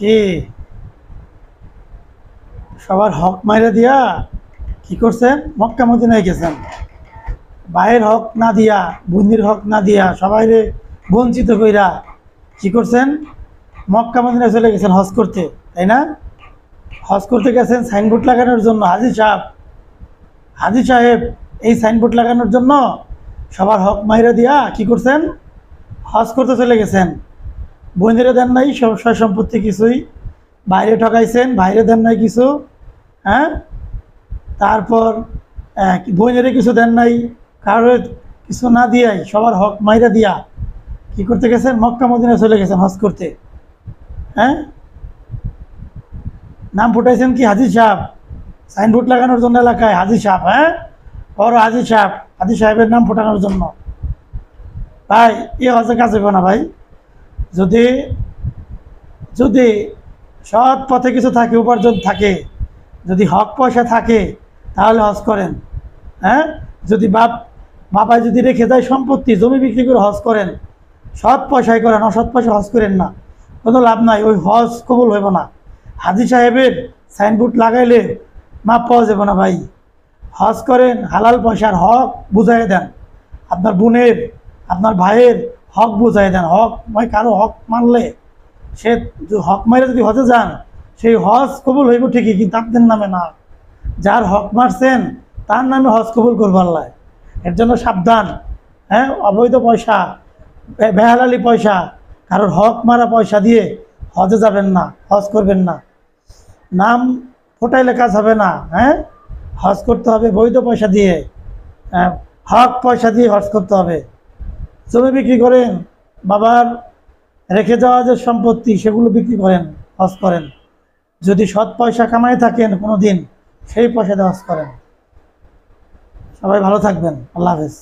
কি সবার হক মাইরা দিয়া কি করছেন? মক্কা মদিনায় গেছেন, ভাইয়ের হক না দিয়া, বোনের হক না দিয়া, সবাইরে বঞ্চিত কইরা কি করছেন? মক্কা মদিনায় চলে গেছেন হজ করতে, তাই না? হজ করতে গেছেন সাইনবোর্ড লাগানোর জন্য। হাজি সাহেব এই সাইনবোর্ড লাগানোর জন্য সবার হক মাইরা দিয়া কি করছেন? হজ করতে চলে গেছেন। বোনেরা দেন নাই সব সয় সম্পত্তি কিছুই, বাইরে ঠকাইছেন, বাইরে দেন নাই কিছু। হ্যাঁ, তারপর বোনেরে কিছু দেন নাই, কারোর কিছু না দিয়াই সবার হক মাইরা দিয়া কি করতে গেছেন? মক্কা মদিনায় চলে গেছেন হজ করতে। হ্যাঁ, নাম ফুটাইছেন কি হাজি সাহেব, সাইনবোর্ড লাগানোর জন্য এলাকায় হাজি সাহেব। হ্যাঁ, বড় হাজি সাহেবের নাম ফোটানোর জন্য। ভাই এ হজে কাজ হবে না ভাই। যদি যদি সৎ পথে কিছু থাকে, উপার্জন থাকে, যদি হক পয়সা থাকে, তাহলে হজ করেন। হ্যাঁ, যদি বাবাই যদি রেখে যায় সম্পত্তি, জমি বিক্রি করে হজ করেন, সৎ পয়সায় করেন, অসৎ পয়সা হজ করেন না, কোনো লাভ নাই, ওই হজ কবুল হইব না। হাজি সাহেবের সাইনবোর্ড লাগাইলে মাপ পাওয়া যাবে না ভাই। হজ করেন, হালাল পয়সার হক বুঝাই দেন, আপনার বোনের, আপনার ভাইয়ের হক বুঝাই দেন। কারো হক মানলে, সে হক মাইরে যদি হজে যান, সেই হজ কবুল হইব ঠিকই, কিন্তু আপনার নামে না। যার হক মারছেন তার নামে হজ কবুল করবো আল্লাহ। এর জন্য সাবধান। হ্যাঁ, অবৈধ পয়সা, বেহালালি পয়সা, কারোর হক মারা পয়সা দিয়ে হজে যাবেন না, হজ করবেন না। নাম ফোটাইলে কাজ হবে না। হ্যাঁ, হজ করতে হবে বৈধ পয়সা দিয়ে, হক পয়সা দিয়ে হজ করতে হবে। জমি বিক্রি করেন, বাবার রেখে যাওয়া যে সম্পত্তি সেগুলো বিক্রি করেন, হজ করেন। যদি সৎ পয়সা কামাই থাকেন কোনো দিন, সেই পয়সা দিয়ে হজ করেন। সবাই ভালো থাকবেন। আল্লাহ হাফেজ।